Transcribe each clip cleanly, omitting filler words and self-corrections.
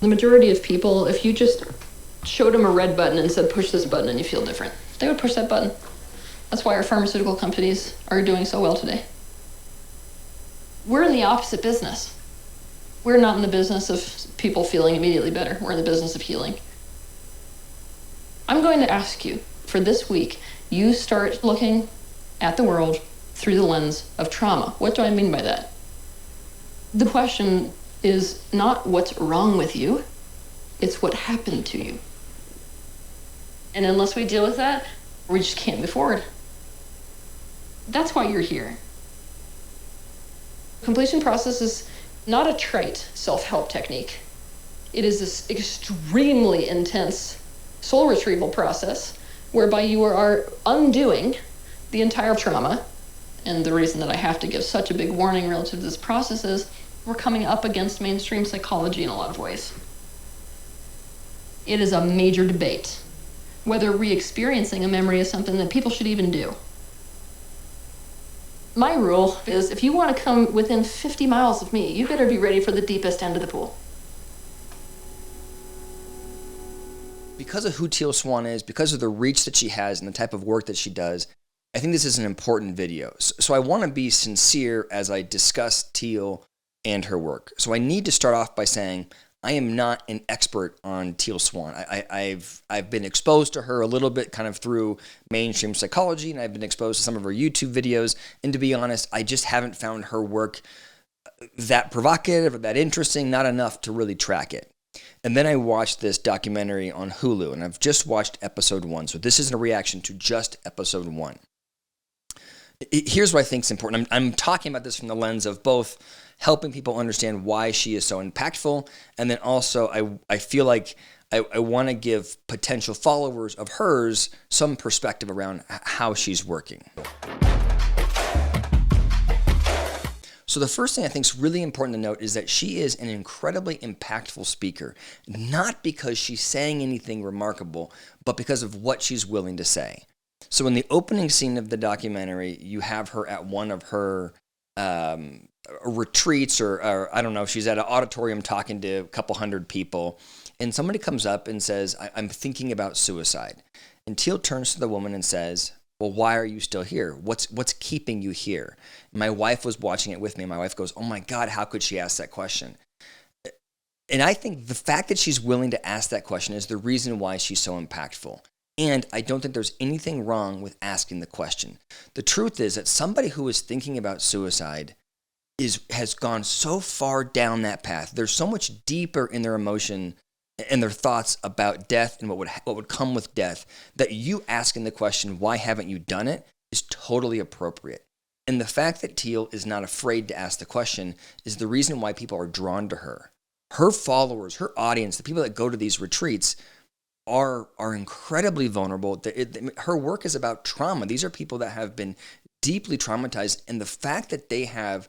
The majority of people, if you just showed them a red button and said, push this button and you feel different, they would push that button. That's why our pharmaceutical companies are doing so well today. We're in the opposite business. We're not in the business of people feeling immediately better. We're in the business of healing. I'm going to ask you, for this week, you start looking at the world through the lens of trauma. What do I mean by that? The question is not what's wrong with you, it's what happened to you. And unless we deal with that, we just can't move forward. That's why you're here. Completion process is not a trite self-help technique. It is this extremely intense soul retrieval process whereby you are undoing the entire trauma. And the reason that I have to give such a big warning relative to this process is we're coming up against mainstream psychology in a lot of ways. It is a major debate whether re-experiencing a memory is something that people should even do. My rule is if you want to come within 50 miles of me, you better be ready for the deepest end of the pool. Because of who Teal Swan is, because of the reach that she has and the type of work that she does, I think this is an important video. So I want to be sincere as I discuss Teal and her work. So I need to start off by saying I am not an expert on Teal Swan. I've been exposed to her a little bit kind of through mainstream psychology, and I've been exposed to some of her YouTube videos. And to be honest, I just haven't found her work that provocative or that interesting, not enough to really track it. And then I watched this documentary on Hulu, and I've just watched episode 1. So this isn't a reaction to just episode 1. Here's what I think is important. I'm talking about this from the lens of both helping people understand why she is so impactful, and then also I feel like I want to give potential followers of hers some perspective around how she's working. So the first thing I think is really important to note is that she is an incredibly impactful speaker, not because she's saying anything remarkable, but because of what she's willing to say. So in the opening scene of the documentary, you have her at one of her retreats, or I don't know, she's at an auditorium talking to a couple hundred people, and somebody comes up and says, I'm thinking about suicide. And Teal turns to the woman and says, well, why are you still here? What's keeping you here? My wife was watching it with me, and my wife goes, oh my God, how could she ask that question? And I think the fact that she's willing to ask that question is the reason why she's so impactful. And I don't think there's anything wrong with asking the question. The truth is that somebody who is thinking about suicide has gone so far down that path. They're so much deeper in their emotion and their thoughts about death and what would come with death, that you asking the question, why haven't you done it, is totally appropriate. And the fact that Teal is not afraid to ask the question is the reason why people are drawn to her. Her followers, her audience, the people that go to these retreats are incredibly vulnerable. Her work is about trauma. These are people that have been deeply traumatized, and the fact that they have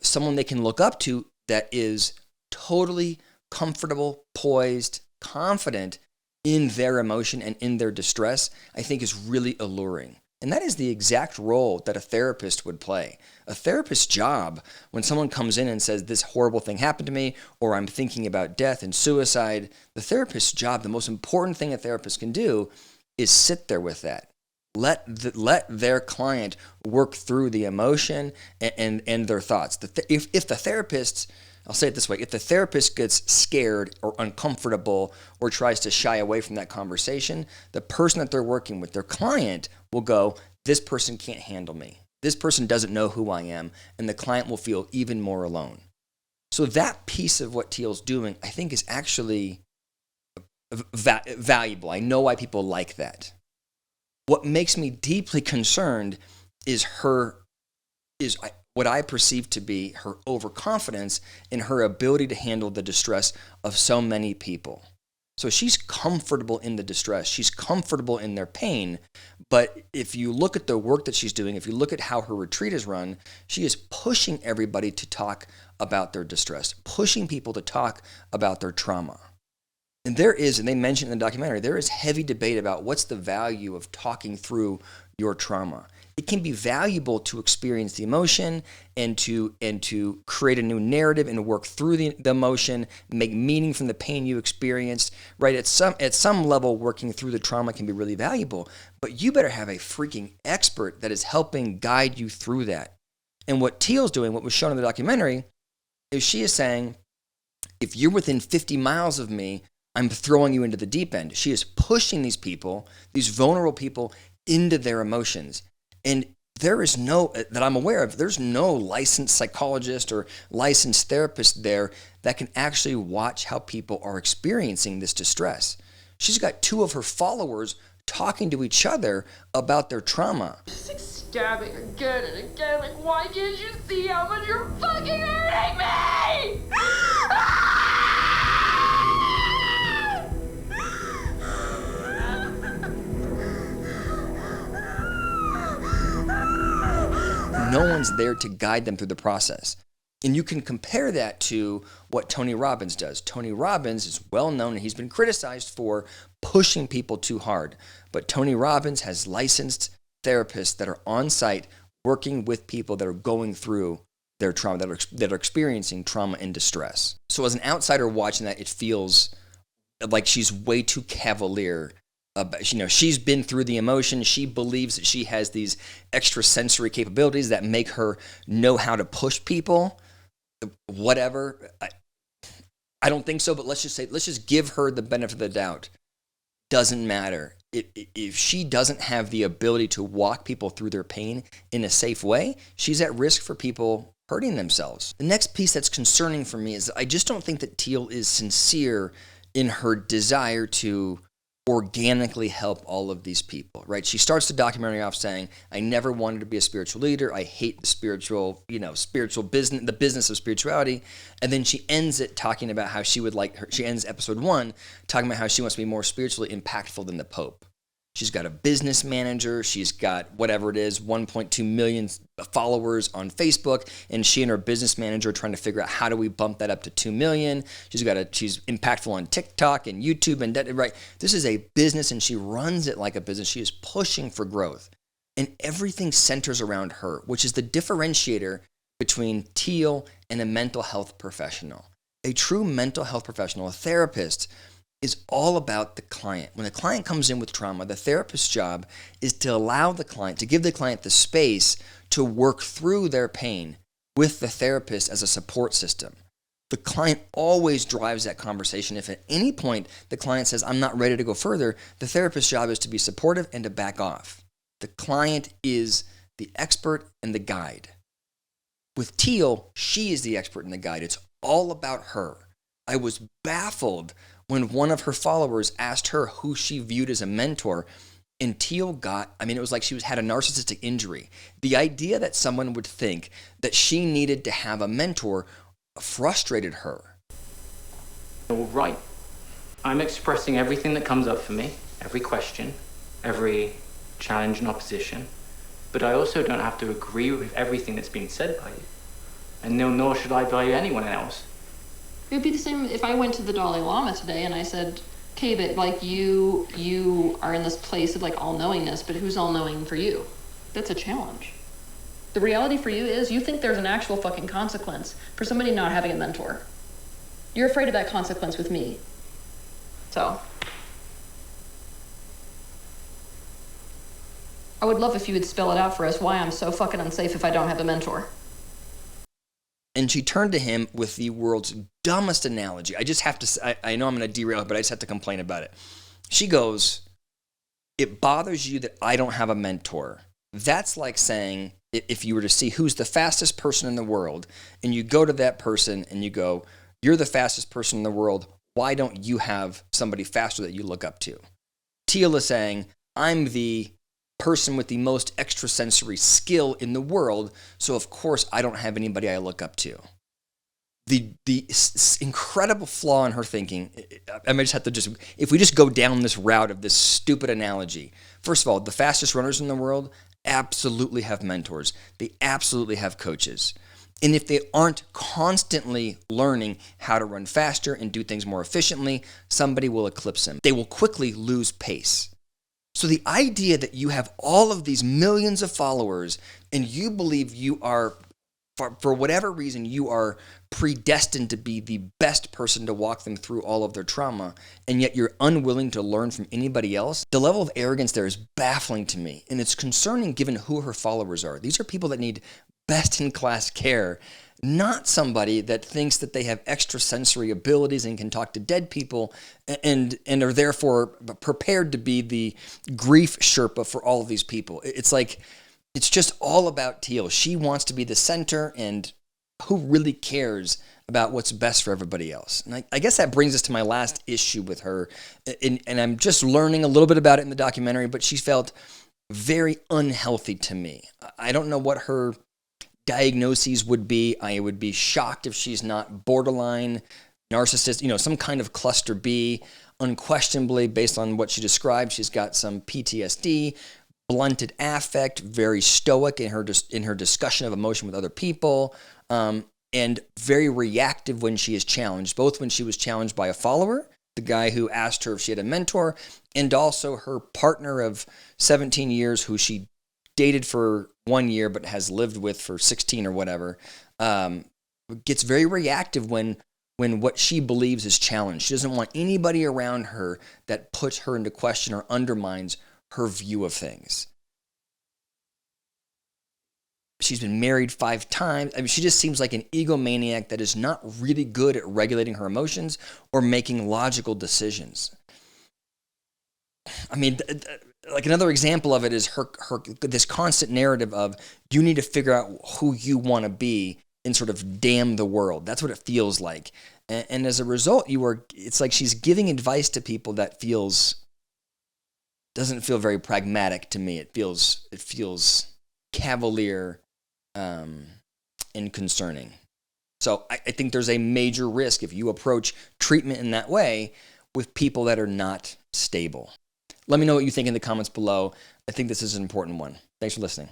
someone they can look up to that is totally comfortable, poised, confident in their emotion and in their distress, I think is really alluring. And that is the exact role that a therapist would play. A therapist's job, when someone comes in and says, this horrible thing happened to me, or I'm thinking about death and suicide, the therapist's job, the most important thing a therapist can do is sit there with that. Let their client work through the emotion and their thoughts. If the therapist, I'll say it this way, if the therapist gets scared or uncomfortable or tries to shy away from that conversation, the person that they're working with, their client, will go, this person can't handle me. This person doesn't know who I am, and the client will feel even more alone. So that piece of what Teal's doing, I think, is actually valuable. I know why people like that. What makes me deeply concerned is what I perceive to be her overconfidence in her ability to handle the distress of so many people. So she's comfortable in the distress. She's comfortable in their pain. But if you look at the work that she's doing, if you look at how her retreat is run, she is pushing everybody to talk about their distress, pushing people to talk about their trauma. And they mentioned in the documentary, there is heavy debate about what's the value of talking through your trauma. it can be valuable to experience the emotion and to create a new narrative and work through the emotion, make meaning from the pain you experienced, right? At some level, working through the trauma can be really valuable, but you better have a freaking expert that is helping guide you through that. And what Teal's doing, what was shown in the documentary, is she is saying, if you're within 50 miles of me, I'm throwing you into the deep end. She is pushing these people, these vulnerable people, into their emotions. And there is no, that I'm aware of, there's no licensed psychologist or licensed therapist there that can actually watch how people are experiencing this distress. She's got 2 of her followers talking to each other about their trauma. Just like stabbing again and again. Like, why can't you see how much you're fucking hurting me? No one's there to guide them through the process. And you can compare that to what Tony Robbins does. Tony Robbins is well known and he's been criticized for pushing people too hard. But Tony Robbins has licensed therapists that are on site working with people that are going through their trauma, that are experiencing trauma and distress. So as an outsider watching that, it feels like she's way too cavalier. She's been through the emotion. She believes that she has these extrasensory capabilities that make her know how to push people. Whatever. I don't think so, but let's just give her the benefit of the doubt. Doesn't matter. If she doesn't have the ability to walk people through their pain in a safe way, she's at risk for people hurting themselves. The next piece that's concerning for me is that I just don't think that Teal is sincere in her desire to organically help all of these people, right? She starts the documentary off saying, I never wanted to be a spiritual leader. I hate the spiritual business, the business of spirituality. And then she ends it talking about how she ends episode 1 talking about how she wants to be more spiritually impactful than the Pope. She's got a business manager. She's got whatever it is, 1.2 million followers on Facebook. And she and her business manager are trying to figure out how do we bump that up to 2 million. She's impactful on TikTok and YouTube right. This is a business and she runs it like a business. She is pushing for growth. And everything centers around her, which is the differentiator between Teal and a mental health professional. A true mental health professional, a therapist, is all about the client. When the client comes in with trauma, the therapist's job is to allow the client, to give the client the space to work through their pain with the therapist as a support system. The client always drives that conversation. If at any point the client says, I'm not ready to go further, the therapist's job is to be supportive and to back off. The client is the expert and the guide. With Teal, she is the expert and the guide. It's all about her. I was baffled when one of her followers asked her who she viewed as a mentor, and Teal it was like she had a narcissistic injury. The idea that someone would think that she needed to have a mentor frustrated her. All right. I'm expressing everything that comes up for me, every question, every challenge and opposition, but I also don't have to agree with everything that's been said by you, and nor should I by anyone else. It would be the same if I went to the Dalai Lama today and I said, okay, but like you are in this place of like all-knowingness, but who's all-knowing for you? That's a challenge. The reality for you is you think there's an actual fucking consequence for somebody not having a mentor. You're afraid of that consequence with me. So I would love if you would spell it out for us why I'm so fucking unsafe if I don't have a mentor. And she turned to him with the world's dumbest analogy. I just have to, I know I'm going to derail it, but I just have to complain about it. She goes, it bothers you that I don't have a mentor. That's like saying, if you were to see who's the fastest person in the world, and you go to that person and you go, you're the fastest person in the world, why don't you have somebody faster that you look up to? Teal is saying, I'm the person with the most extrasensory skill in the world, so of course I don't have anybody I look up to. The incredible flaw in her thinking, I might just have to if we just go down this route of this stupid analogy. First of all, the fastest runners in the world absolutely have mentors. They absolutely have coaches. And if they aren't constantly learning how to run faster and do things more efficiently, somebody will eclipse them. They will quickly lose pace. So the idea that you have all of these millions of followers and you believe you are, for whatever reason, you are predestined to be the best person to walk them through all of their trauma, and yet you're unwilling to learn from anybody else, the level of arrogance there is baffling to me. And it's concerning given who her followers are. These are people that need best-in-class care, not somebody that thinks that they have extrasensory abilities and can talk to dead people and are therefore prepared to be the grief Sherpa for all of these people. It's like, it's just all about Teal. She wants to be the center, and who really cares about what's best for everybody else? And I guess that brings us to my last issue with her. And I'm just learning a little bit about it in the documentary, but she felt very unhealthy to me. I don't know what her diagnoses would be. I would be shocked if she's not borderline, narcissist, some kind of cluster B. Unquestionably, based on what she described, she's got some PTSD, blunted affect, very stoic in her discussion of emotion with other people, and very reactive when she is challenged, both when she was challenged by a follower, the guy who asked her if she had a mentor, and also her partner of 17 years who she dated for 1 year but has lived with for 16 or whatever, gets very reactive when what she believes is challenged. She doesn't want anybody around her that puts her into question or undermines her view of things. She's been married 5 times. I mean, she just seems like an egomaniac that is not really good at regulating her emotions or making logical decisions. I mean, like another example of it is her this constant narrative of you need to figure out who you want to be and sort of damn the world. That's what it feels like. And as a result, it's like she's giving advice to people that doesn't feel very pragmatic to me. It feels cavalier and concerning. So I think there's a major risk if you approach treatment in that way with people that are not stable. Let me know what you think in the comments below. I think this is an important one. Thanks for listening.